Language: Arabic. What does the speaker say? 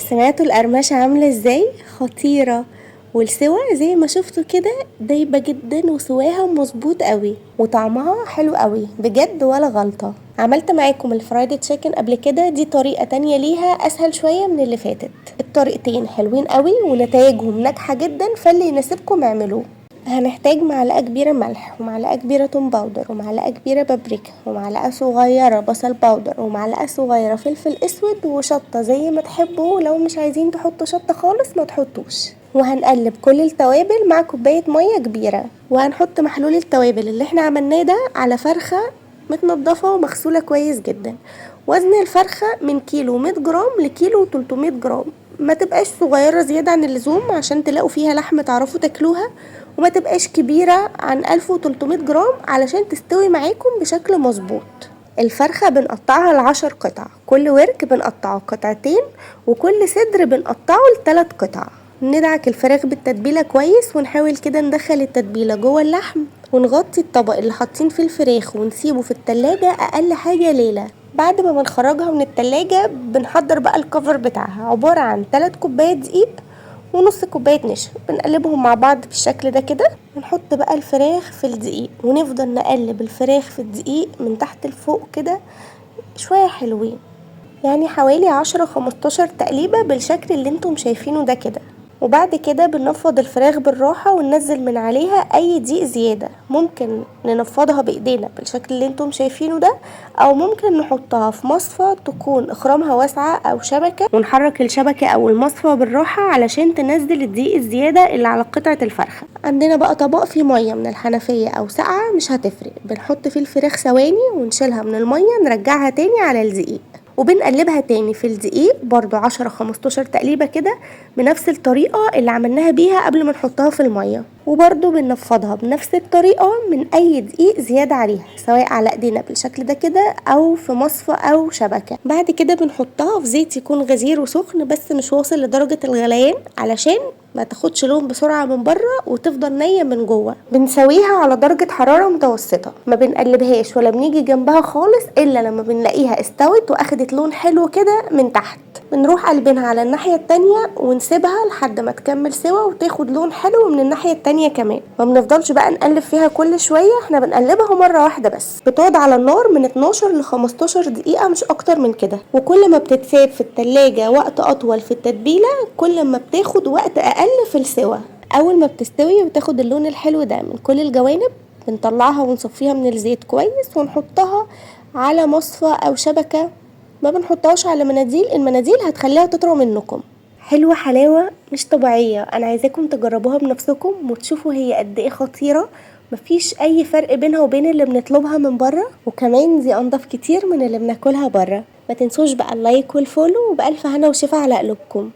سمعتوا القرمشة عاملة ازاي؟ خطيرة. والسوا زي ما شفتوا كده دايبة جدا وسواها مظبوط قوي وطعمها حلو قوي بجد ولا غلطة. عملت معاكم الفرايد تشيكن قبل كده، دي طريقة تانية ليها اسهل شوية من اللي فاتت. الطريقتين حلوين قوي ونتائجهم ناجحة جدا، فاللي يناسبكم اعملوه. هنحتاج معلقة كبيرة ملح ومعلقة كبيرة توم باودر ومعلقة كبيرة بابريكا ومعلقة صغيرة بصل باودر ومعلقة صغيرة فلفل اسود وشطة زي ما تحبوا، لو مش عايزين تحطوا شطة خالص ما تحطوش. وهنقلب كل التوابل مع كوباية مية كبيرة، وهنحط محلول التوابل اللي احنا عملناه ده على فرخة متنضفة ومغسولة كويس جدا. وزن الفرخة من كيلو 100 جرام لكيلو 300 جرام، ما تبقاش صغيرة زيادة عن اللزوم عشان تلاقوا فيها لحم تعرفوا تاكلوها، وما تبقاش كبيرة عن 1300 جرام علشان تستوي معاكم بشكل مظبوط. الفرخة بنقطعها ل10 قطع، كل ورك بنقطعه قطعتين وكل صدر بنقطعه ل3 قطع. ندعك الفراخ بالتتبيلة كويس ونحاول كده ندخل التتبيلة جوه اللحم، ونغطي الطبق اللي حاطين فيه الفراخ ونسيبه في التلاجة اقل حاجة ليلة. بعد ما بنخرجها من التلاجة بنحضر بقى الكفر بتاعها، عبارة عن 3 كوبايات دقيق ونص كوباية نشا، بنقلبهم مع بعض بالشكل ده كده. نحط بقى الفراخ في الدقيق ونفضل نقلب الفراخ في الدقيق من تحت لفوق كده شوية حلوين، يعني حوالي 10-15 تقليبة بالشكل اللي انتم شايفينه ده كده. وبعد كده بنفض الفراخ بالراحة وننزل من عليها اي دقيق زيادة، ممكن ننفضها بايدينا بالشكل اللي انتم شايفينه ده، او ممكن نحطها في مصفى تكون اخرامها واسعة او شبكة، ونحرك الشبكة او المصفى بالراحة علشان تنزل الدقيق الزيادة اللي على قطعة الفرخة. عندنا بقى طبق فيه مية من الحنفية او ساقعة مش هتفرق، بنحط فيه الفراخ ثواني ونشيلها من المية نرجعها تاني على الدقيق، وبنقلبها تاني في الدقيق برضو 10-15 تقليبة كده بنفس الطريقة اللي عملناها بيها قبل ما نحطها في المية، وبرضو بنفضها بنفس الطريقة من اي دقيق زيادة عليها سواء على ايدينا بالشكل ده كده او في مصفى او شبكة. بعد كده بنحطها في زيت يكون غزير وسخن بس مش واصل لدرجة الغليان علشان ما تاخدش لون بسرعة من بره وتفضل نية من جوه. بنسويها على درجة حرارة متوسطة، ما بنقلبهاش ولا بنيجي جنبها خالص الا لما بنلاقيها استوت واخدت لون حلو كده من تحت. بنروح قلبينها على الناحية التانية ونسيبها لحد ما تكمل سوا وتاخد لون حلو من الناحية التانية كمان. ما بنفضلش بقى نقلب فيها كل شوية، احنا بنقلبها مرة واحدة بس. بتقعد على النار من 12-15 دقيقة مش اكتر من كده، وكل ما بتتساب في التلاجة وقت اطول في التتبيلة كل ما بتاخد وقت اقل في السوا. اول ما بتستوي وتاخد اللون الحلو ده من كل الجوانب بنطلعها ونصفيها من الزيت كويس ونحطها على مصفى او شبكة، ما بنحطهاش على مناديل، المناديل هتخليها تطرى منكم. حلوة حلاوة مش طبيعية، انا عايزاكم تجربوها بنفسكم وتشوفوا هي قد ايه خطيرة. مفيش اي فرق بينها وبين اللي بنطلبها من بره، وكمان دي انضف كتير من اللي بناكلها بره. ما تنسوش بقى اللايك والفولو، وبألف هنا وشفا على قلوبكم.